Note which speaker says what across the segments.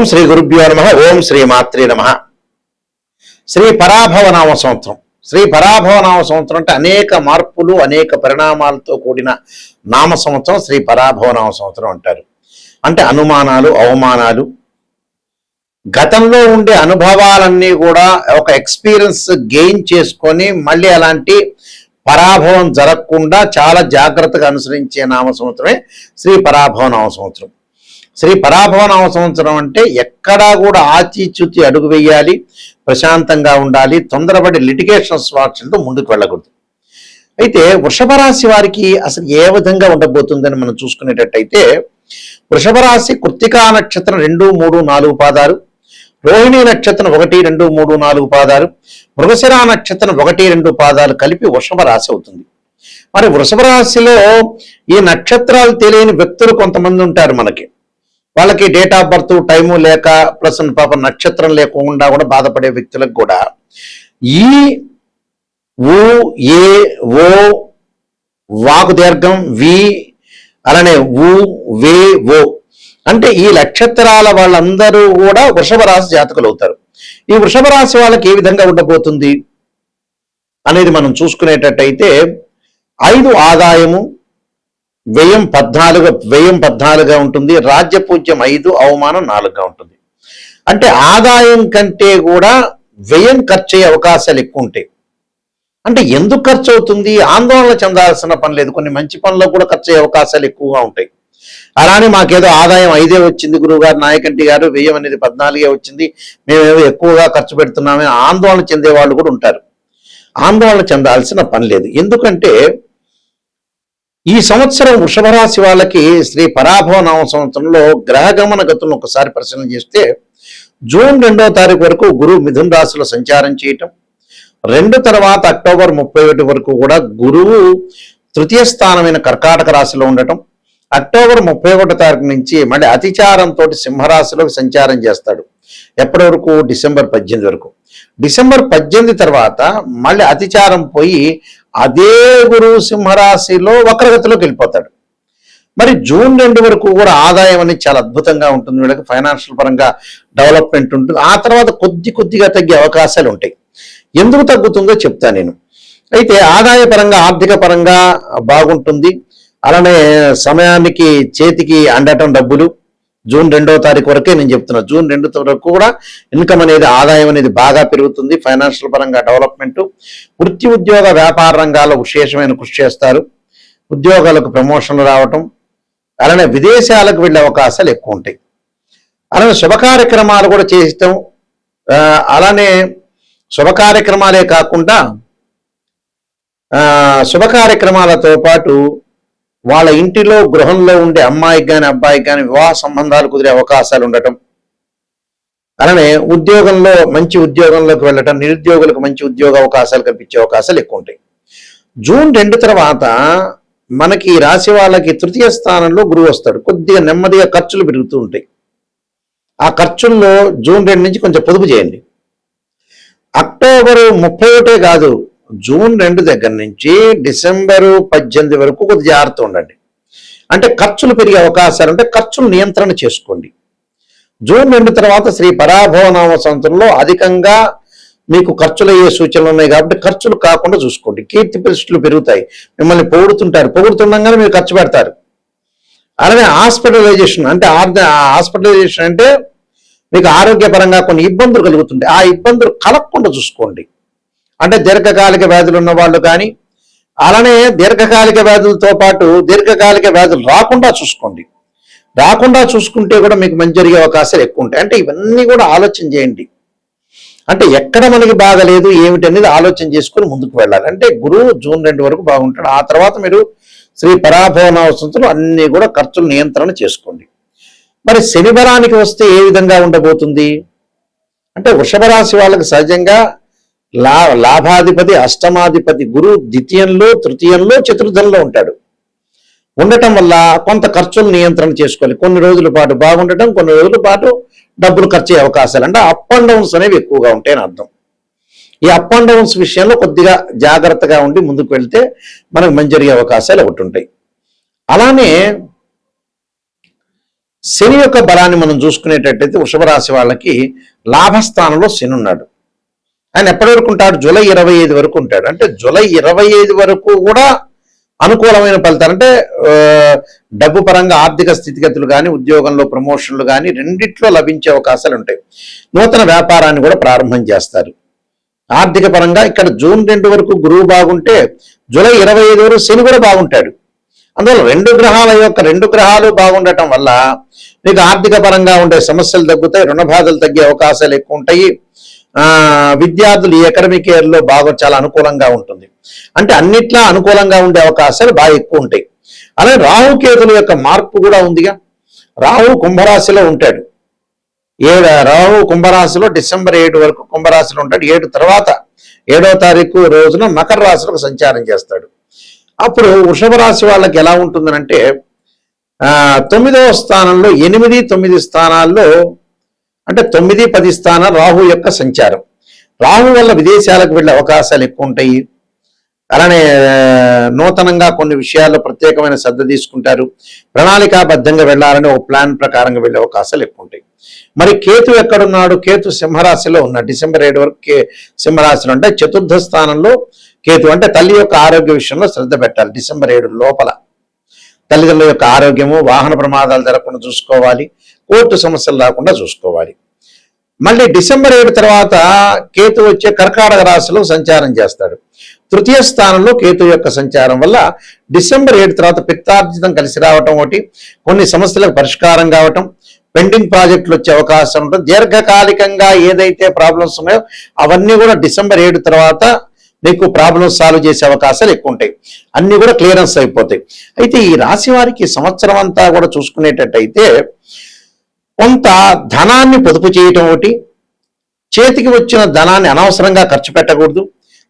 Speaker 1: ఓం శ్రీ గురుభ్యో నమః. ఓం శ్రీ మాత్రే నమః. శ్రీ పరాభవనామ సంవత్సరం. శ్రీ పరాభవనామ సంవత్సరం అంటే అనేక మార్పులు అనేక పరిణామాలతో కూడిన నామ సంవత్సరం శ్రీ పరాభవనామ సంవత్సరం అంటారు. అంటే అనుమానాలు అవమానాలు గతంలో ఉండే అనుభవాలన్నీ కూడా ఒక ఎక్స్పీరియన్స్ గెయిన్ చేసుకొని మళ్ళీ అలాంటి పరాభవం జరగకుండా చాలా జాగ్రత్తగా అనుసరించే నామ సంవత్సరమే శ్రీ పరాభవనామ సంవత్సరం. శ్రీ పరాభవనామ సంవత్సరం అంటే ఎక్కడా కూడా ఆచితూచి అడుగు వేయాలి, ప్రశాంతంగా ఉండాలి, తొందరపడి లిటిగేషన్ వాటితో ముందుకు వెళ్ళకూడదు. అయితే వృషభ రాశి వారికి అసలు ఏ విధంగా ఉండబోతుందని మనం చూసుకునేటట్టయితే, వృషభ రాశి కృత్తికా నక్షత్రం 2, 3, 4 పాదాలు, రోహిణి నక్షత్రం 1, 2, 3, 4 పాదాలు, మృగశిర నక్షత్రం 1, 2 పాదాలు కలిపి వృషభ రాశి అవుతుంది. మరి వృషభ రాశిలో ఈ నక్షత్రాలు తెలియని వ్యక్తులు కొంతమంది ఉంటారు. మనకి వాళ్ళకి డేట్ ఆఫ్ బర్త్ టైము లేక ప్లస్ పాప నక్షత్రం లేకుండా కూడా బాధపడే వ్యక్తులకు కూడా ఈ ఊ ఏ ఓ వాకు దీర్ఘం వి అలానే ఊ వే ఓ అంటే ఈ నక్షత్రాల వాళ్ళందరూ కూడా వృషభ రాశి జాతకులు అవుతారు. ఈ వృషభ రాశి వాళ్ళకి ఏ విధంగా ఉండబోతుంది అనేది మనం చూసుకునేటట్టయితే 5 ఆదాయము, వ్యయం 14గా ఉంటుంది. రాజ్యపూజ్యం 5, అవమానం 4గా ఉంటుంది. అంటే ఆదాయం కంటే కూడా వ్యయం ఖర్చు అయ్యే అవకాశాలు ఎక్కువ ఉంటాయి. అంటే ఎందుకు ఖర్చు అవుతుంది? ఆందోళన చెందాల్సిన పని లేదు. కొన్ని మంచి పనుల్లో కూడా ఖర్చు అయ్యే అవకాశాలు ఎక్కువగా ఉంటాయి. అలానే మాకేదో ఆదాయం 5 వచ్చింది గురువు గారు, నాయకంటి గారు, వ్యయం అనేది 14 వచ్చింది, మేమేదో ఎక్కువగా ఖర్చు పెడుతున్నామని ఆందోళన చెందే వాళ్ళు కూడా ఉంటారు. ఆందోళన చెందాల్సిన పని లేదు. ఎందుకంటే ఈ సంవత్సరం వృషభ రాశి వాళ్ళకి శ్రీ పరాభవనామ సంవత్సరంలో గ్రహగమన గతులను ఒకసారి పరిశీలన చేస్తే, జూన్ 2వ తారీఖు వరకు గురువు మిథున రాశిలో సంచారం చేయటం, 2 తర్వాత అక్టోబర్ 31 వరకు కూడా గురువు తృతీయ స్థానమైన కర్కాటక రాశిలో ఉండటం, అక్టోబర్ 31 తారీఖు నుంచి మళ్ళీ అతిచారంతో సింహరాశిలోకి సంచారం చేస్తాడు. ఎప్పటి వరకు? డిసెంబర్ 18 వరకు. డిసెంబర్ 18 తర్వాత మళ్ళీ అతిచారం పోయి అదే గురువు సింహరాశిలో వక్రగతిలోకి వెళ్ళిపోతాడు. మరి జూన్ 2 వరకు కూడా ఆదాయం అనేది చాలా అద్భుతంగా ఉంటుంది. వీళ్ళకి ఫైనాన్షియల్ పరంగా డెవలప్మెంట్ ఉంటుంది. ఆ తర్వాత కొద్దిగా తగ్గే అవకాశాలు ఉంటాయి. ఎందుకు తగ్గుతుందో చెప్తాను నేను. అయితే ఆదాయ పరంగా ఆర్థిక పరంగా బాగుంటుంది. అలానే సమయానికి చేతికి అందటం డబ్బులు జూన్ 2వ తారీఖు వరకే నేను చెప్తున్నా. జూన్ 2 వరకు కూడా ఇన్కమ్ అనేది ఆదాయం అనేది బాగా పెరుగుతుంది. ఫైనాన్షియల్ పరంగా డెవలప్మెంట్, వృత్తి ఉద్యోగ వ్యాపార రంగాల్లో విశేషమైన కృషి చేస్తారు. ఉద్యోగాలకు ప్రమోషన్లు రావటం, అలానే విదేశాలకు వెళ్ళే అవకాశాలు ఎక్కువ ఉంటాయి. అలానే శుభ కార్యక్రమాలు కూడా చేయటం, అలానే శుభ కార్యక్రమాలే కాకుండా శుభ కార్యక్రమాలతో పాటు వాళ్ళ ఇంటిలో గృహంలో ఉండే అమ్మాయికి కానీ అబ్బాయికి కానీ వివాహ సంబంధాలు కుదిరే అవకాశాలు ఉండటం, అలానే ఉద్యోగంలో మంచి ఉద్యోగంలోకి వెళ్ళటం, నిరుద్యోగులకు మంచి ఉద్యోగ అవకాశాలు కల్పించే అవకాశాలు ఎక్కువ ఉంటాయి. జూన్ 2 తర్వాత మనకి ఈ రాశి వాళ్ళకి తృతీయ స్థానంలో గురువు వస్తాడు. కొద్దిగా నెమ్మదిగా ఖర్చులు పెరుగుతూ ఉంటాయి. ఆ ఖర్చుల్లో జూన్ 2 నుంచి కొంచెం పొదుపు చేయండి. అక్టోబర్ 31 కాదు, జూన్ 2 దగ్గర నుంచి డిసెంబర్ 18 వరకు కొద్ది జాగ్రత్త ఉండండి. అంటే ఖర్చులు పెరిగే అవకాశాలు ఉంటే ఖర్చులు నియంత్రణ చేసుకోండి. జూన్ 2 తర్వాత శ్రీ పరాభవనామ సంవత్సరంలో అధికంగా మీకు ఖర్చులు అయ్యే సూచనలు ఉన్నాయి కాబట్టి ఖర్చులు కాకుండా చూసుకోండి. కీర్తి ప్రతిష్టలు పెరుగుతాయి. మిమ్మల్ని పొగుడుతుండగానే మీరు ఖర్చు పెడతారు. అలానే హాస్పిటలైజేషన్ అంటే మీకు ఆరోగ్యపరంగా కొన్ని ఇబ్బందులు కలుగుతుంటాయి. ఆ ఇబ్బందులు కలగకుండా చూసుకోండి. అంటే దీర్ఘకాలిక వ్యాధులు ఉన్న వాళ్ళు కానీ, అలానే దీర్ఘకాలిక వ్యాధులతో పాటు దీర్ఘకాలిక వ్యాధులు రాకుండా చూసుకోండి. రాకుండా చూసుకుంటే కూడా మీకు మంచి జరిగే అవకాశాలు ఎక్కువ ఉంటాయి. అంటే ఇవన్నీ కూడా ఆలోచన చేయండి. అంటే ఎక్కడ మనకి బాగలేదు ఏమిటి అనేది ఆలోచన చేసుకుని ముందుకు వెళ్ళాలి. అంటే గురువు జూన్ 2 వరకు బాగుంటాడు. ఆ తర్వాత మీరు శ్రీ పరాభవనామ సంవత్సరం అన్ని కూడా ఖర్చులు నియంత్రణ చేసుకోండి. మరి శని బలానికి వస్తే ఏ విధంగా ఉండబోతుంది అంటే, వృషభ రాశి వాళ్ళకి సహజంగా లాభాధిపతి అష్టమాధిపతి గురువు ద్వితీయంలో, తృతీయంలో, చతుర్థంలో ఉంటాడు. ఉండటం వల్ల కొంత ఖర్చులు నియంత్రణ చేసుకోవాలి. కొన్ని రోజుల పాటు బాగుండటం, కొన్ని రోజుల పాటు డబ్బులు ఖర్చు అయ్యే అవకాశాలు, అంటే అప్ అండ్ డౌన్స్ అనేవి ఎక్కువగా ఉంటాయని అర్థం. ఈ అప్ అండ్ డౌన్స్ విషయంలో కొద్దిగా జాగ్రత్తగా ఉండి ముందుకు వెళ్తే మనకు మంచి జరిగే అవకాశాలు ఒకటి ఉంటాయి. అలానే శని యొక్క బలాన్ని మనం చూసుకునేటట్టయితే వృషభ రాశి వాళ్ళకి లాభస్థానంలో శని ఉన్నాడు. ఆయన ఎప్పటి వరకు ఉంటాడు? జూలై 25 వరకు ఉంటాడు. అంటే జూలై 25 వరకు కూడా అనుకూలమైన ఫలితాలు, అంటే డబ్బు పరంగా ఆర్థిక స్థితిగతులు కానీ, ఉద్యోగంలో ప్రమోషన్లు కానీ రెండిట్లో లభించే అవకాశాలు ఉంటాయి. నూతన వ్యాపారాన్ని కూడా ప్రారంభం చేస్తారు. ఆర్థిక పరంగా ఇక్కడ జూన్ 2 వరకు గురువు బాగుంటే జూలై 25 వరకు శని కూడా బాగుంటాడు. అందువల్ల రెండు గ్రహాలు బాగుండటం వల్ల మీకు ఆర్థిక పరంగా ఉండే సమస్యలు తగ్గుతాయి, రుణ బాధలు తగ్గే అవకాశాలు ఎక్కువ ఉంటాయి. విద్యార్థులు ఈ అకాడమిక్ ఇయర్లో చాలా అనుకూలంగా ఉంటుంది. అంటే అన్నిట్లా అనుకూలంగా ఉండే అవకాశాలు బాగా ఎక్కువ ఉంటాయి. అలాగే రాహుకేతుల యొక్క మార్పు కూడా ఉందిగా. రాహు కుంభరాశిలో ఉంటాడు. రాహు కుంభరాశిలో డిసెంబర్ 7 వరకు కుంభరాశిలో ఉంటాడు. 7 తర్వాత 7వ తారీఖు రోజున మకర రాశిలోకి సంచారం చేస్తాడు. అప్పుడు వృషభ రాశి వాళ్ళకి ఎలా ఉంటుందనంటే 9వ స్థానంలో 8, 9 స్థానాల్లో, అంటే 9, 10 స్థానాలు రాహు యొక్క సంచారం. రాహు వల్ల విదేశాలకు వెళ్ళే అవకాశాలు ఎక్కువ ఉంటాయి. అలానే నూతనంగా కొన్ని విషయాల్లో ప్రత్యేకమైన శ్రద్ధ తీసుకుంటారు. ప్రణాళికాబద్ధంగా వెళ్ళాలని ఒక ప్లాన్ ప్రకారంగా వెళ్ళే అవకాశాలు ఎక్కువ ఉంటాయి. మరి కేతు ఎక్కడున్నాడు? కేతు సింహరాశిలో ఉన్నాడు. డిసెంబర్ 7 వరకు సింహరాశిలో అంటే 4వ స్థానంలో కేతు. అంటే తల్లి యొక్క ఆరోగ్య విషయంలో శ్రద్ధ పెట్టాలి. డిసెంబర్ 7 లోపల తల్లిదండ్రుల యొక్క ఆరోగ్యము, వాహన ప్రమాదాలు జరగకుండా చూసుకోవాలి, కోర్టు సమస్యలు రాకుండా చూసుకోవాలి. మళ్ళీ డిసెంబర్ 7 తర్వాత కేతు వచ్చే కర్కాటక రాశిలో సంచారం చేస్తాడు. 3వ స్థానంలో కేతు యొక్క సంచారం వల్ల డిసెంబర్ 7 తర్వాత పిత్తార్జితం కలిసి రావటం ఒకటి, కొన్ని సమస్యలకు పరిష్కారం కావటం, పెండింగ్ ప్రాజెక్టులు వచ్చే అవకాశం ఉంటుంది. దీర్ఘకాలికంగా ఏదైతే ప్రాబ్లమ్స్ ఉన్నాయో అవన్నీ కూడా డిసెంబర్ 7 తర్వాత మీకు ప్రాబ్లమ్స్ సాల్వ్ చేసే అవకాశాలు ఎక్కువ ఉంటాయి. అన్ని కూడా క్లియరెన్స్ అయిపోతాయి. అయితే ఈ రాశి వారికి సంవత్సరం అంతా కూడా చూసుకునేటట్టయితే కొంత ధనాన్ని పొదుపు చేయటం ఒకటి, చేతికి వచ్చిన ధనాన్ని అనవసరంగా ఖర్చు పెట్టకూడదు.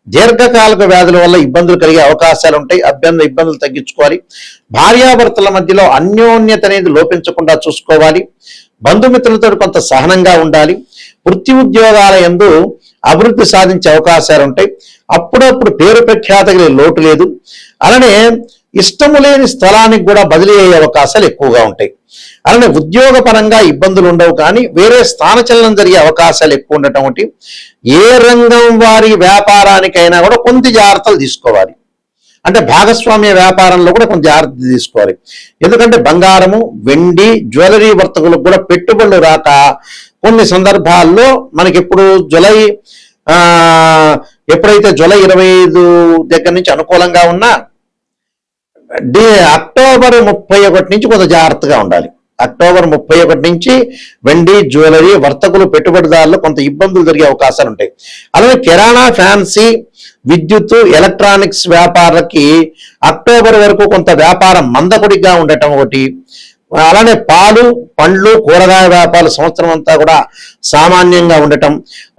Speaker 1: దీర్ఘకాలిక వ్యాధుల వల్ల ఇబ్బందులు కలిగే అవకాశాలు ఉంటాయి. ఇబ్బందులు తగ్గించుకోవాలి. భార్యాభర్తల మధ్యలో అన్యోన్యత అనేది లోపించకుండా చూసుకోవాలి. బంధుమిత్రులతో కొంత సహనంగా ఉండాలి. వృత్తి ఉద్యోగాల యందు అభివృద్ధి సాధించే అవకాశాలు ఉంటాయి. అప్పుడప్పుడు పేరు ప్రఖ్యాతకి లోటు లేదు. అలానే ఇష్టము లేని స్థలానికి కూడా బదిలీ అయ్యే అవకాశాలు ఎక్కువగా ఉంటాయి. అలానే ఉద్యోగ పరంగా ఇబ్బందులు ఉండవు, కానీ వేరే స్థానచలనం జరిగే అవకాశాలు ఎక్కువ ఉండటం ఒకటి. ఏ రంగం వారి వ్యాపారానికైనా కూడా కొంత జాగ్రత్తలు తీసుకోవాలి. అంటే భాగస్వామ్య వ్యాపారంలో కూడా కొంచెం జాగ్రత్త తీసుకోవాలి. ఎందుకంటే బంగారము, వెండి, జ్యువెలరీ వర్తకులకు కూడా పెట్టుబడులు రాక కొన్ని సందర్భాల్లో మనకి ఎప్పుడు ఎప్పుడైతే జూలై 25 దగ్గర నుంచి అనుకూలంగా ఉన్నా అక్టోబర్ 31 నుంచి కొంత జాగ్రత్తగా ఉండాలి. అక్టోబర్ 31 నుంచి వెండి, జ్యువెలరీ వర్తకులు, పెట్టుబడిదారులు కొంత ఇబ్బందులు జరిగే అవకాశాలు ఉంటాయి. అలాగే కిరాణా, ఫ్యాన్సీ, విద్యుత్, ఎలక్ట్రానిక్స్ వ్యాపారాలకి అక్టోబర్ వరకు కొంత వ్యాపారం మందకొడిగా ఉండటం ఒకటి. అలానే పాలు, పండ్లు, కూరగాయ వ్యాపారాలు సంవత్సరం అంతా కూడా సామాన్యంగా ఉండటం.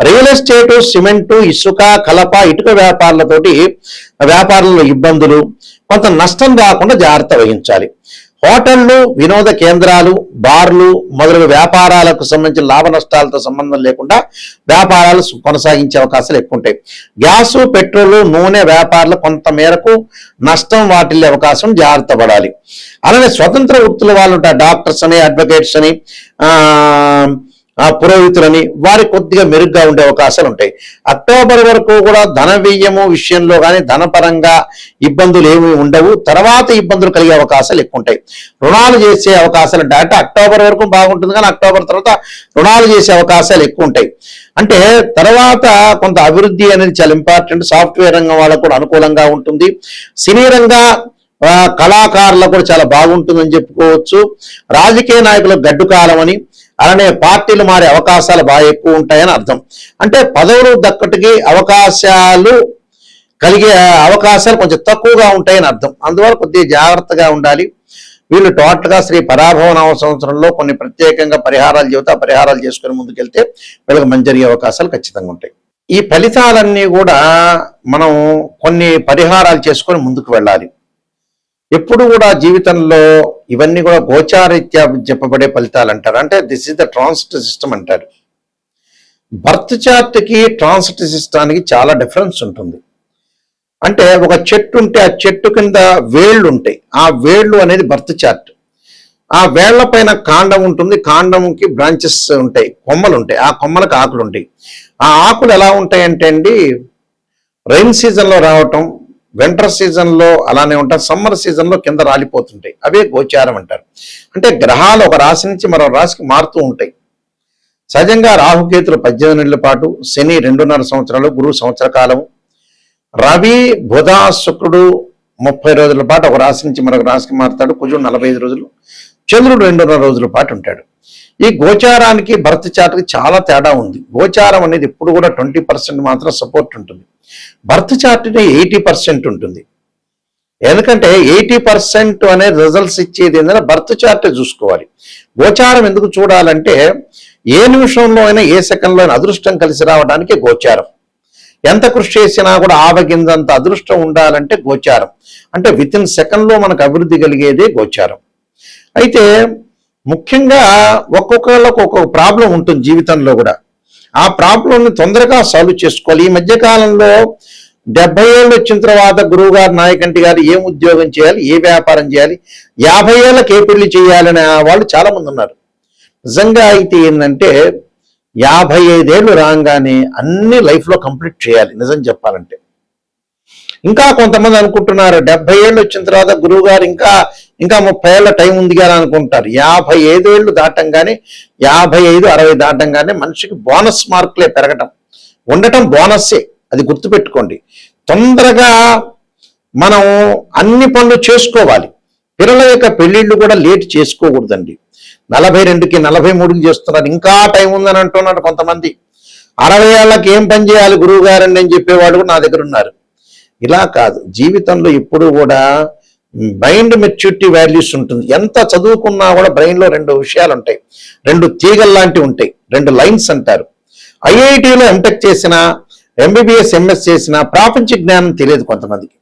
Speaker 1: రియల్ ఎస్టేటు, సిమెంటు, ఇసుక, కలప, ఇటుక వ్యాపారంలో ఇబ్బందులు, కొంత నష్టం రాకుండా జాగ్రత్త వహించాలి. హోటళ్లు, వినోద కేంద్రాలు, బార్లు మొదలగు వ్యాపారాలకు సంబంధించిన లాభ నష్టాలతో సంబంధం లేకుండా వ్యాపారాలు కొనసాగించే అవకాశాలు ఎక్కువ ఉంటాయి. గ్యాసు, పెట్రోలు, నూనె వ్యాపారాలు కొంత మేరకు నష్టం వాటిల్లే అవకాశం జాగ్రత్త పడాలి. అలానే స్వతంత్ర వృత్తుల వాళ్ళు ఉంటారు, డాక్టర్స్ అని, అడ్వకేట్స్ అని, పురోహితులని, వారి కొద్దిగా మెరుగ్గా ఉండే అవకాశాలు ఉంటాయి. అక్టోబర్ వరకు కూడా ధన వ్యయము విషయంలో కానీ ధనపరంగా ఇబ్బందులు ఏమీ ఉండవు. తర్వాత ఇబ్బందులు కలిగే అవకాశాలు ఎక్కువ ఉంటాయి. రుణాలు చేసే అవకాశాలు ఉంటాయి. అంటే అక్టోబర్ వరకు బాగుంటుంది, కానీ అక్టోబర్ తర్వాత రుణాలు చేసే అవకాశాలు ఎక్కువ ఉంటాయి. అంటే తర్వాత కొంత అభివృద్ధి అనేది చాలా ఇంపార్టెంట్. సాఫ్ట్వేర్ రంగం వాళ్ళకు కూడా అనుకూలంగా ఉంటుంది. సినీ రంగ కళాకారులకు కూడా చాలా బాగుంటుందని చెప్పుకోవచ్చు. రాజకీయ నాయకులకు గడ్డు కాలం అని, అలానే పార్టీలు మారే అవకాశాలు బాగా ఎక్కువ ఉంటాయని అర్థం. అంటే పదవులు దక్కటికి కలిగే అవకాశాలు కొంచెం తక్కువగా ఉంటాయని అర్థం. అందువల్ల కొద్దిగా జాగ్రత్తగా ఉండాలి. వీళ్ళు టోటల్గా శ్రీ పరాభవ నామ సంవత్సరంలో కొన్ని ప్రత్యేకంగా పరిహారాలు చెబుతా పరిహారాలు చేసుకుని ముందుకెళ్తే వీళ్ళకి మంచి జరిగే అవకాశాలు ఖచ్చితంగా ఉంటాయి. ఈ ఫలితాలన్నీ కూడా మనం కొన్ని పరిహారాలు చేసుకొని ముందుకు వెళ్ళాలి. ఎప్పుడు కూడా జీవితంలో ఇవన్నీ కూడా గోచారీత్యా చెప్పబడే ఫలితాలు అంటారు. అంటే this is the transit system అంటారు. బర్త్ చార్ట్కి ట్రాన్సిట్ సిస్టానికి చాలా డిఫరెన్స్ ఉంటుంది. అంటే ఒక చెట్టు ఉంటే ఆ చెట్టు కింద వేళ్ళు ఉంటాయి. ఆ వేళ్ళు అనేది బర్త్ చార్ట్. ఆ వేళ్ల పైన కాండం ఉంటుంది, కాండంకి బ్రాంచెస్ ఉంటాయి, కొమ్మలు ఉంటాయి, ఆ కొమ్మలకు ఆకులు ఉంటాయి. ఆ ఆకులు ఎలా ఉంటాయంటే అండి, రైన్ సీజన్లో రావటం, వింటర్ సీజన్లో అలానే ఉంటాయి, సమ్మర్ సీజన్లో కింద రాలిపోతుంటాయి. అవే గోచారం అంటారు. అంటే గ్రహాలు ఒక రాశి నుంచి మరో రాశికి మారుతూ ఉంటాయి. సహజంగా రాహుకేతులు 18 నెలల పాటు, శని 2.5 సంవత్సరాలు, గురువు సంవత్సర కాలము, రవి బుధ శుక్రుడు 30 రోజుల పాటు ఒక రాశి నుంచి మరొక రాశికి మారుతాడు, కుజుడు 45 రోజులు, చంద్రుడు 2.5 రోజుల పాటు ఉంటాడు. ఈ గోచారానికి బర్త్ చార్ట్కి చాలా తేడా ఉంది. గోచారం అనేది ఎప్పుడు కూడా 20% మాత్రం సపోర్ట్ ఉంటుంది, బర్త్ చార్ట్ 80% ఉంటుంది. ఎందుకంటే 80% అనే రిజల్ట్స్ ఇచ్చేది ఏంటంటే బర్త్ చార్ట్ చూసుకోవాలి. గోచారం ఎందుకు చూడాలంటే ఏ నిమిషంలో అయినా ఏ సెకండ్లో అయినా అదృష్టం కలిసి రావడానికి గోచారం. ఎంత కృషి చేసినా కూడా ఆవగింజంత అదృష్టం ఉండాలంటే గోచారం. అంటే వితిన్ సెకండ్లో మనకు అభివృద్ధి కలిగేదే గోచారం. అయితే ముఖ్యంగా ఒక్కొక్కళ్ళకు ఒక్కొక్క ప్రాబ్లం ఉంటుంది జీవితంలో కూడా. ఆ ప్రాబ్లంని తొందరగా సాల్వ్ చేసుకోవాలి. ఈ మధ్యకాలంలో 70 ఏళ్ళు వచ్చిన తర్వాత గురువు గారు, నాయకంటి గారు ఏం ఉద్యోగం చేయాలి, ఏ వ్యాపారం చేయాలి, 50 ఏళ్ళకి ఏ పెళ్లి చేయాలనే వాళ్ళు చాలా మంది ఉన్నారు. నిజంగా అయితే ఏంటంటే 55 ఏళ్ళు రాగానే అన్ని లైఫ్లో కంప్లీట్ చేయాలి నిజం చెప్పాలంటే. ఇంకా కొంతమంది అనుకుంటున్నారు 70 ఏళ్ళు వచ్చిన తర్వాత గురువు గారు ఇంకా 30 ఏళ్ళ టైం ఉంది కదా అనుకుంటారు. 55 ఏళ్ళు దాటంగానే, 55, 60 దాటంగానే మనిషికి బోనస్ మార్కులే పెరగటం ఉండటం బోనస్సే, అది గుర్తుపెట్టుకోండి. తొందరగా మనం అన్ని పనులు చేసుకోవాలి. పిల్లల యొక్క పెళ్లిళ్ళు కూడా లేట్ చేసుకోకూడదండి. 42కి 43కి చేస్తున్నారు, ఇంకా టైం ఉందని అంటున్నారు కొంతమంది. 60 ఏళ్ళకి ఏం పని చేయాలి గురువు గారండి అని చెప్పేవాడు కూడా నా దగ్గర ఉన్నారు. ఇలా కాదు, జీవితంలో ఎప్పుడు కూడా మైండ్ మెచ్యూరిటీ వాల్యూస్ ఉంటుంది. ఎంత చదువుకున్నా కూడా బ్రెయిన్లో 2 విషయాలు ఉంటాయి, 2 తీగలు లాంటివి ఉంటాయి, 2 లైన్స్ అంటారు. ఐఐటీలో ఎంటెక్ చేసిన, ఎంబీబీఎస్ ఎంఎస్ చేసిన ప్రాపంచిక జ్ఞానం తెలియదు కొంతమందికి.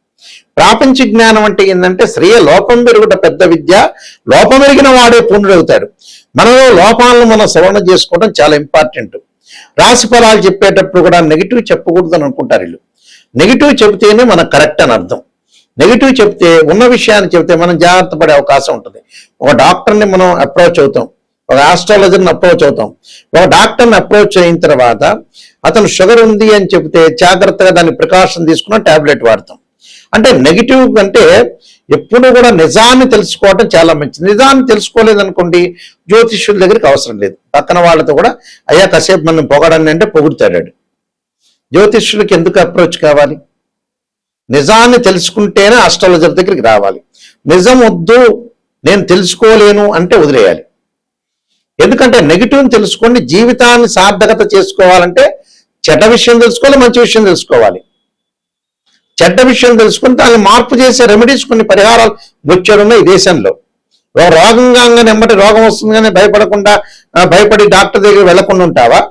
Speaker 1: ప్రాపంచిక జ్ఞానం అంటే ఏంటంటే శ్రేయ లోపం పెరుగుట పెద్ద విద్య, లోపం ఎరిగిన వాడే పూర్ణుడవుతాడు. మనలో లోపాలను మనం సవరణ చేసుకోవడం చాలా ఇంపార్టెంట్. రాశి ఫలాలు చెప్పేటప్పుడు కూడా నెగిటివ్ చెప్పకూడదు అని అనుకుంటారు వీళ్ళు. నెగిటివ్ చెబితేనే మనకు కరెక్ట్ అని అర్థం. నెగిటివ్ చెప్తే, ఉన్న విషయాన్ని చెబితే మనం జాగ్రత్త పడే అవకాశం ఉంటుంది. ఒక డాక్టర్ని మనం అప్రోచ్ అవుతాం, ఒక ఆస్ట్రాలజర్ని అప్రోచ్ అవుతాం. ఒక డాక్టర్ని అప్రోచ్ అయిన తర్వాత అతను షుగర్ ఉంది అని చెబితే జాగ్రత్తగా దాన్ని ప్రికాషన్ తీసుకున్న టాబ్లెట్ వాడతాం. అంటే నెగిటివ్ అంటే ఎప్పుడు కూడా నిజాన్ని తెలుసుకోవటం చాలా మంచిది. నిజాన్ని తెలుసుకోలేదనుకోండి, జ్యోతిష్యుల దగ్గరికి అవసరం లేదు. పక్కన వాళ్ళతో కూడా అయ్యా కాసేపు మనం పొగడండి అంటే పొగుడుతాడు. జ్యోతిష్యులకి ఎందుకు అప్రోచ్ కావాలి? నిజాన్ని తెలుసుకుంటేనే ఆస్ట్రాలజర్ దగ్గరికి రావాలి. నిజం వద్దు, నేను తెలుసుకోలేను అంటే వదిలేయాలి. ఎందుకంటే నెగిటివ్ని తెలుసుకోండి. జీవితాన్ని సార్థకత చేసుకోవాలంటే చెడ్డ విషయం తెలుసుకోవాలి, మంచి విషయం తెలుసుకోవాలి. చెడ్డ విషయం తెలుసుకుని దాన్ని మార్పు చేసే రెమెడీస్, కొన్ని పరిహారాలు వచ్చాడున్నాయి ఈ దేశంలో. రోగంగా నెమ్మటి రోగం వస్తుంది కానీ భయపడి డాక్టర్ దగ్గర వెళ్లకుండా ఉంటావా?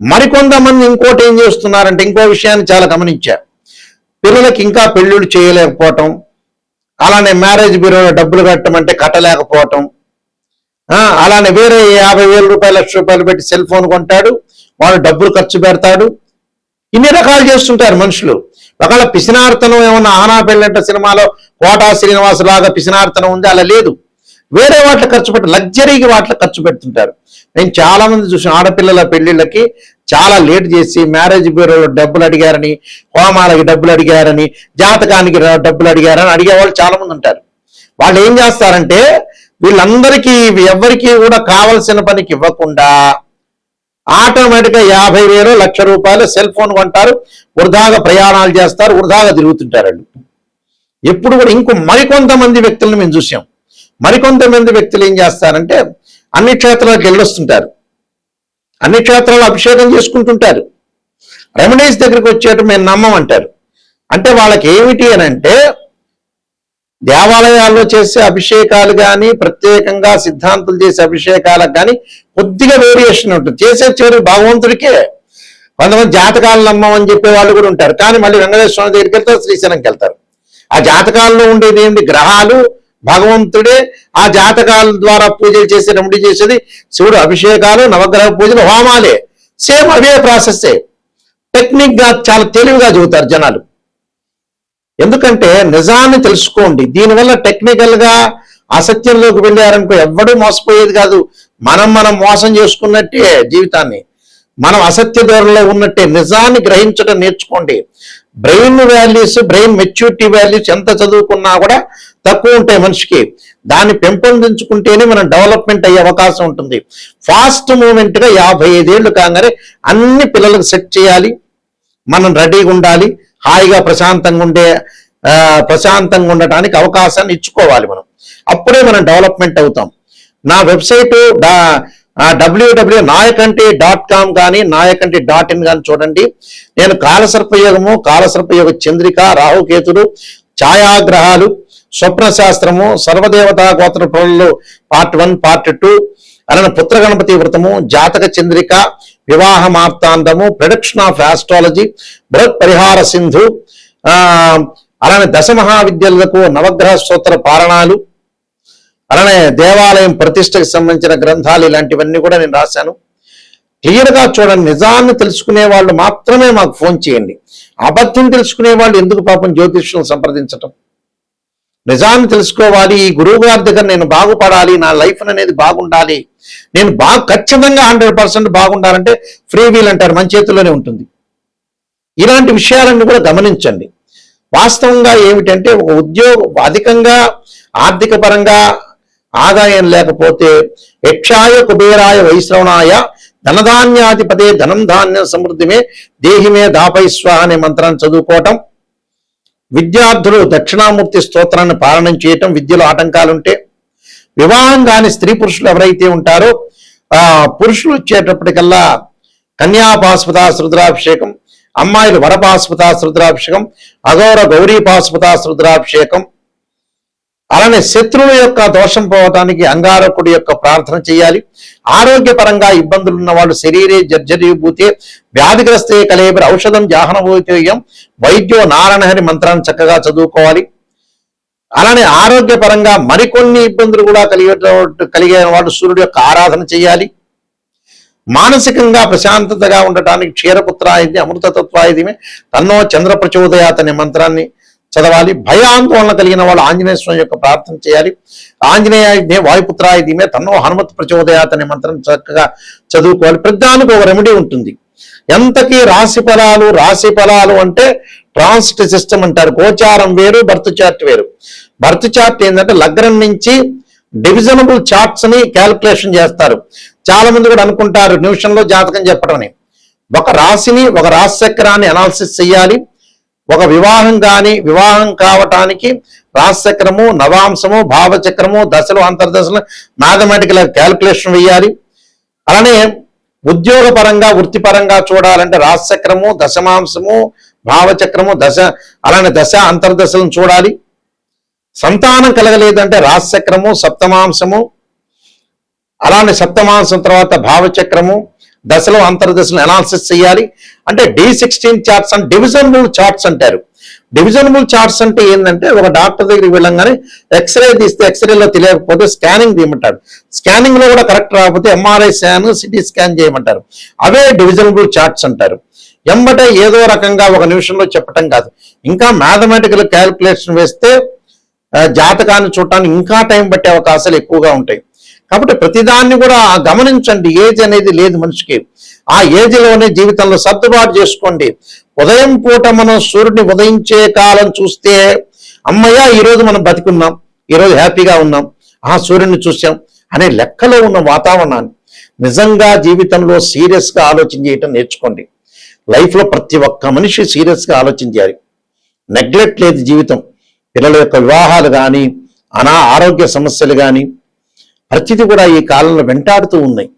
Speaker 1: మరికొంతమంది ఇంకోటి ఏం చేస్తున్నారంటే, ఇంకో విషయాన్ని చాలా గమనించా. పిల్లలకి ఇంకా పెళ్ళిళ్ళు చేయలేకపోవటం, అలానే మ్యారేజ్ బ్యూరోలో డబ్బులు కట్టమంటే కట్టలేకపోవటం, అలానే వేరే 50,000 రూపాయలు, 1,00,000 రూపాయలు పెట్టి సెల్ ఫోన్ కొంటాడు, వాడు డబ్బులు ఖర్చు పెడతాడు. ఇన్ని రకాలు చేస్తుంటారు మనుషులు. ఒకవేళ పిసినార్తనం ఏమన్నా ఆనా పెళ్ళంట సినిమాలో కోటా శ్రీనివాస్ లాగా పిసినార్తనం ఉంది, అలా లేదు. వేరే వాటిలో ఖర్చు పెట్టి, లగ్జరీకి వాటిలో ఖర్చు పెడుతుంటారు. నేను చాలా మంది చూసిన ఆడపిల్లల పెళ్లిళ్ళకి చాలా లేట్ చేసి మ్యారేజ్ బ్యూరోలో డబ్బులు అడిగారని, హోమాలకి డబ్బులు అడిగారని, జాతకానికి డబ్బులు అడిగారని అడిగేవాళ్ళు చాలా మంది ఉంటారు. వాళ్ళు ఏం చేస్తారంటే, వీళ్ళందరికీ ఎవరికి కూడా కావలసిన పనికి ఇవ్వకుండా ఆటోమేటిక్గా 50,000, 1,00,000 రూపాయలు సెల్ ఫోన్ కొంటారు, వృధాగా ప్రయాణాలు చేస్తారు, వృధాగా తిరుగుతుంటారు వాళ్ళు. ఎప్పుడు కూడా మరికొంతమంది వ్యక్తులను మేము చూసాం. మరికొంతమంది వ్యక్తులు ఏం చేస్తారంటే, అన్ని క్షేత్రాలకు వెళ్ళొస్తుంటారు, అన్ని క్షేత్రాలు అభిషేకం చేసుకుంటుంటారు. రెమెడీస్ దగ్గరికి వచ్చేటప్పుడు మేము నమ్మమంటారు. అంటే వాళ్ళకి ఏమిటి అని అంటే, దేవాలయాల్లో చేసే అభిషేకాలు కానీ, ప్రత్యేకంగా సిద్ధాంతులు చేసే అభిషేకాలకు కానీ కొద్దిగా వేరియేషన్ ఉంటుంది. చేసే చివరి భగవంతుడికే. కొంతమంది జాతకాలు నమ్మమని చెప్పే వాళ్ళు కూడా ఉంటారు, కానీ మళ్ళీ వెంకటేశ్వర స్వామి దగ్గరికి వెళ్తారు, శ్రీశైలంకి వెళ్తారు. ఆ జాతకాల్లో ఉండేది ఏంటి? గ్రహాలు, భగవంతుడే. ఆ జాతకాల ద్వారా పూజలు చేసి రెమెడీ చేసేది శివుడు, అభిషేకాలు, నవగ్రహ పూజలు, హోమాలే. సేమ్ అవే ప్రాసెస్సే. టెక్నిక్గా చాలా తెలివిగా చెబుతారు జనాలు. ఎందుకంటే నిజాన్ని తెలుసుకోండి. దీనివల్ల టెక్నికల్గా అసత్యంలోకి వెళ్ళారనుకో ఎవ్వడూ మోసపోయేది కాదు. మనం మోసం చేసుకున్నట్టే జీవితాన్ని. మనం అసత్య ధోరణిలో ఉన్నట్టే. నిజాన్ని గ్రహించడం నేర్చుకోండి. Brain values, brain maturity values ఎంత చదువుకున్నా కూడా తక్కువ ఉంటాయి మనిషికి. దాన్ని పెంపొందించుకుంటేనే మనం డెవలప్మెంట్ అయ్యే అవకాశం ఉంటుంది. ఫాస్ట్ మూమెంట్గా 55 ఏళ్ళు కాగానే అన్ని పిల్లలకు సెట్ చేయాలి. మనం రెడీగా ఉండాలి. హాయిగా ప్రశాంతంగా ఉండటానికి అవకాశాన్ని ఇచ్చుకోవాలి మనం. అప్పుడే మనం డెవలప్మెంట్ అవుతాం. నా వెబ్సైటు www.nayakanti.com కానీ nayakanti.in కానీ చూడండి. నేను కాలసర్పయోగము, కాలసర్పయోగ చంద్రిక, రాహుకేతుడు, ఛాయాగ్రహాలు, స్వప్న శాస్త్రము, సర్వదేవతా గోత్ర పనులు పార్ట్ 1, పార్ట్ 2, అలానే పుత్ర గణపతి వ్రతము, జాతక చంద్రిక, వివాహ మార్తాండము, ప్రొడక్షన్ ఆఫ్ ఆస్ట్రాలజీ, బృహత్ పరిహార సింధు, అలానే దశమహావిద్యలకు నవగ్రహ స్తోత్ర పారణాలు, అలానే దేవాలయం ప్రతిష్టకు సంబంధించిన గ్రంథాలు, ఇలాంటివన్నీ కూడా నేను రాశాను. క్లియర్గా చూడండి. నిజాన్ని తెలుసుకునే వాళ్ళు మాత్రమే మాకు ఫోన్ చేయండి. అబద్ధం తెలుసుకునే వాళ్ళు ఎందుకు పాపం జ్యోతిష్యులను సంప్రదించటం? నిజాన్ని తెలుసుకోవాలి. ఈ గురువు గారి దగ్గర నేను బాగుపడాలి, నా లైఫ్ అనేది బాగుండాలి, నేను ఖచ్చితంగా 100% బాగుండాలంటే ఫ్రీ వీల్ అంటారు, మన చేతుల్లోనే ఉంటుంది. ఇలాంటి విషయాలన్నీ కూడా గమనించండి. వాస్తవంగా ఏమిటంటే ఒక ఉద్యోగం అధికంగా ఆర్థిక పరంగా ఆదాయం లేకపోతే యక్షాయ కుబేరాయ వైశ్రవణాయ ధనధాన్యాధిపతే ధనం ధాన్యం సమృద్ధిమే దేహిమే దాపైస్వ అనే మంత్రాన్ని చదువుకోవటం, విద్యార్థులు దక్షిణామూర్తి స్తోత్రాన్ని పారాయణం చేయటం, విద్యలో ఆటంకాలుంటే, వివాహం కాని స్త్రీ పురుషులు ఎవరైతే ఉంటారో పురుషులు వచ్చేటప్పటికల్లా కన్యాపాశుపతాస్ రుద్రాభిషేకం, అమ్మాయిలు వరపాశుపతాస్ రుద్రాభిషేకం, అఘోర గౌరీ పాశుపతాస్ రుద్రాభిషేకం, అలానే శత్రువుల యొక్క దోషం పోవటానికి అంగారకుడి యొక్క ప్రార్థన చేయాలి. ఆరోగ్యపరంగా ఇబ్బందులు ఉన్న వాళ్ళు శరీరే జర్జరీభూతే వ్యాధిగ్రస్తే కలేబరి ఔషధం జాహనభూతేయం వైద్యో నారాయణహరి మంత్రాన్ని చక్కగా చదువుకోవాలి. అలానే ఆరోగ్యపరంగా మరికొన్ని ఇబ్బందులు కూడా కలిగే వాళ్ళు సూర్యుడు యొక్క ఆరాధన చేయాలి. మానసికంగా ప్రశాంతతగా ఉండటానికి క్షీరపుత్రాయుధి అమృతతత్వాయుధిమే తన్నో చంద్ర ప్రచోదయాత్ అనే మంత్రాన్ని చదవాలి. భయాందోళన కలిగిన వాళ్ళు ఆంజనేయ స్వామి యొక్క ప్రార్థన చేయాలి. ఆంజనేయ వాయుపుత్రాయుధిమే తన్నో హనుమత్ ప్రచోదయాత్ అనే మంత్రం చక్కగా చదువుకోవాలి. ప్రతిదానికి ఒక రెమెడీ ఉంటుంది. ఎంతకీ రాశి ఫలాలు అంటే ట్రాన్సిట్ సిస్టమ్ అంటారు. గోచారం వేరు, బర్త్ చార్ట్ వేరు. బర్త్ చార్ట్ ఏంటంటే లగ్నం నుంచి డివిజనబుల్ చార్ట్స్ ని క్యాల్కులేషన్ చేస్తారు. చాలా మంది కూడా అనుకుంటారు నిమిషంలో జాతకం చెప్పడం అని. ఒక రాశిని, ఒక రాశి చక్రాన్ని అనాలిసిస్ చేయాలి. ఒక వివాహం కావటానికి రాశిచక్రము, నవాంశము, భావచక్రము, దశలు, అంతర్దశలు మ్యాథమెటికల్ క్యాల్కులేషన్ వేయాలి. అలానే ఉద్యోగపరంగా వృత్తిపరంగా చూడాలంటే రాశిచక్రము, దశమాంశము, భావచక్రము, అలానే దశ అంతర్దశలను చూడాలి. సంతానం కలగలేదంటే రాశిచక్రము, సప్తమాంశము, అలానే సప్తమాంశం తర్వాత భావచక్రము, దశలు, అంతర్దశలు అనాలిసిస్ చేయాలి. అంటే D16 చార్ట్స్ అంటే డివిజనబుల్ చార్ట్స్ అంటారు. డివిజనబుల్ చార్ట్స్ అంటే ఏంటంటే ఒక డాక్టర్ దగ్గరికి వెళ్ళంగానే ఎక్స్రే తీస్తే ఎక్స్రేలో తెలియకపోతే స్కానింగ్ తీయమంటాడు. స్కానింగ్ లో కూడా కరెక్ట్ రాకపోతే MRI స్కాన్, సిటీ స్కాన్ చేయమంటారు. అవే డివిజనబుల్ చార్ట్స్ అంటారు. ఎంబటే ఏదో రకంగా ఒక నిమిషంలో చెప్పటం కాదు. ఇంకా మ్యాథమెటికల్ క్యాల్కులేషన్ వేస్తే జాతకాన్ని చూడటానికి ఇంకా టైం పట్టే అవకాశాలు ఎక్కువగా ఉంటాయి. కాబట్టి ప్రతిదాన్ని కూడా గమనించండి. ఏజ్ అనేది లేదు మనిషికి. ఆ ఏజ్లోనే జీవితంలో సర్దుబాటు చేసుకోండి. ఉదయం పూట మనం సూర్యుడిని ఉదయించే కాలం చూస్తే అమ్మయ్య ఈరోజు మనం బతికున్నాం, ఈరోజు హ్యాపీగా ఉన్నాం, సూర్యుడిని చూసాం అనే లెక్కలో ఉన్న వాతావరణాన్ని నిజంగా జీవితంలో సీరియస్గా ఆలోచన చేయటం నేర్చుకోండి. లైఫ్లో ప్రతి ఒక్క మనిషి సీరియస్గా ఆలోచన చేయాలి. నెగ్లెక్ట్ లేదు జీవితం. పిల్లల యొక్క వివాహాలు కానీ, ఆరోగ్య సమస్యలు కానీ ప్రతిదీ కూడా ఈ కాలంలో వెంటాడుతూ ఉన్నాయి.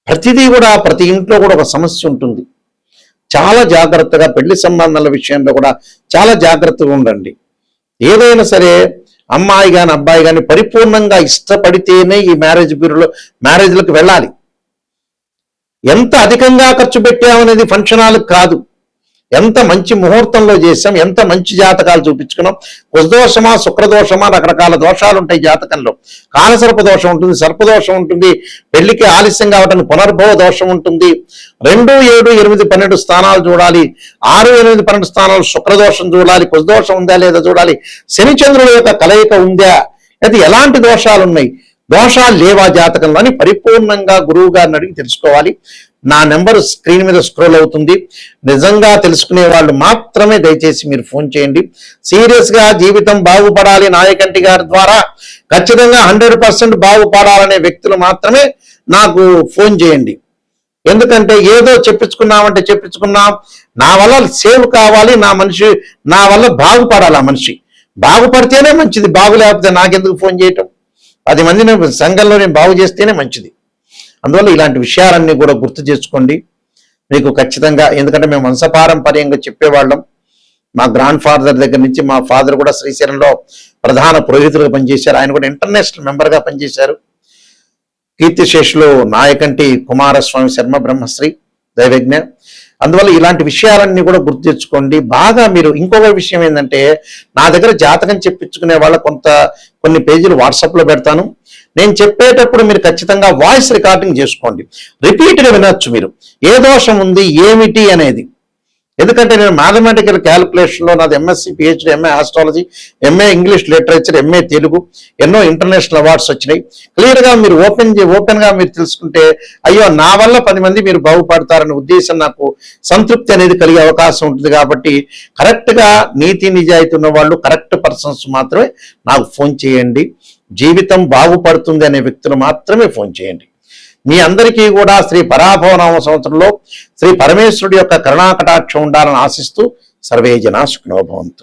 Speaker 1: ప్రతిదీ కూడా ప్రతి ఇంట్లో కూడా ఒక సమస్య ఉంటుంది. చాలా జాగ్రత్తగా పెళ్లి సంబంధాల విషయంలో కూడా చాలా జాగ్రత్తగా ఉండండి. ఏదైనా సరే అమ్మాయి కానీ అబ్బాయి కానీ పరిపూర్ణంగా ఇష్టపడితేనే ఈ మ్యారేజ్లకు వెళ్ళాలి. ఎంత అధికంగా ఖర్చు పెట్టామనేది ఫంక్షన్ హాల్ కాదు. ఎంత మంచి ముహూర్తంలో చేసాం, ఎంత మంచి జాతకాలు చూపించుకున్నాం. కుశదోషమా, శుక్రదోషమా, రకరకాల దోషాలు ఉంటాయి జాతకంలో. కాలసర్ప దోషం ఉంటుంది, సర్పదోషం ఉంటుంది, పెళ్లికి ఆలస్యం కావటానికి పునర్భవ దోషం ఉంటుంది. 2, 7, 8, 12 స్థానాలు చూడాలి. 6, 8, 12 స్థానాలు శుక్రదోషం చూడాలి. కుశదోషం ఉందా లేదా చూడాలి. శని చంద్రుల యొక్క కలయిక ఉందా అయితే ఎలాంటి దోషాలు ఉన్నాయి, దోషాలు లేవా జాతకంలో అని పరిపూర్ణంగా గురువు గారిని అడిగి తెలుసుకోవాలి. నా నెంబర్ స్క్రీన్ మీద స్క్రోల్ అవుతుంది. నిజంగా తెలుసుకునే వాళ్ళు మాత్రమే దయచేసి మీరు ఫోన్ చేయండి. సీరియస్గా జీవితం బాగుపడాలి నాయకంటి గారి ద్వారా, ఖచ్చితంగా 100% బాగుపడాలనే వ్యక్తులు మాత్రమే నాకు ఫోన్ చేయండి. ఎందుకంటే ఏదో చెప్పించుకున్నామంటే చెప్పించుకున్నాం, నా వల్ల సేవ్ కావాలి, నా వల్ల బాగుపడాలి. ఆ మనిషి బాగుపడితేనే మంచిది, బాగులేకపోతే నాకెందుకు ఫోన్ చేయటం? 10 మందిని సంఘంలో నేను బాగు చేస్తేనే మంచిది. అందువల్ల ఇలాంటి విషయాలన్నీ కూడా గుర్తు చేసుకోండి మీకు ఖచ్చితంగా. ఎందుకంటే మేము వంశపారంపర్యంగా చెప్పేవాళ్ళం. మా గ్రాండ్ ఫాదర్ దగ్గర నుంచి, మా ఫాదర్ కూడా శ్రీశైలంలో ప్రధాన పురోహితులుగా పనిచేశారు. ఆయన కూడా ఇంటర్నేషనల్ మెంబర్గా పనిచేశారు. కీర్తిశేషులు నాయకంటి కుమారస్వామి శర్మ బ్రహ్మశ్రీ దైవజ్ఞ. అందువల్ల ఇలాంటి విషయాలన్నీ కూడా గుర్తు తెచ్చుకోండి బాగా. మీరు ఇంకొక విషయం ఏంటంటే, నా దగ్గర జాతకం చెప్పించుకునే వాళ్ళ కొన్ని పేజీలు వాట్సాప్లో పెడతాను. నేను చెప్పేటప్పుడు మీరు ఖచ్చితంగా వాయిస్ రికార్డింగ్ చేసుకోండి, రిపీట్గా వినొచ్చు మీరు ఏ దోషం ఉంది ఏమిటి అనేది. ఎందుకంటే నేను మ్యాథమెటికల్ క్యాలిక్యులేషన్లో నాది MSc, PhD, MA astrology, MA English literature, MA Telugu, ఎన్నో ఇంటర్నేషనల్ అవార్డ్స్ వచ్చినాయి. క్లియర్గా మీరు ఓపెన్గా మీరు తెలుసుకుంటే, అయ్యో నా వల్ల 10 మంది మీరు బాగుపడతారనే ఉద్దేశం, నాకు సంతృప్తి అనేది కలిగే అవకాశం ఉంటుంది. కాబట్టి కరెక్ట్గా నీతి నిజాయితీ ఉన్న వాళ్ళు, కరెక్ట్ పర్సన్స్ మాత్రమే నాకు ఫోన్ చేయండి. జీవితం బాగుపడుతుంది అనే వ్యక్తులు మాత్రమే ఫోన్ చేయండి. మీ అందరికీ కూడా శ్రీ పరాభవనామ సంవత్సరంలో శ్రీ పరమేశ్వరుడి యొక్క కరుణాకటాక్షం ఉండాలని ఆశిస్తూ సర్వే జనా సుఖినో భవంతు.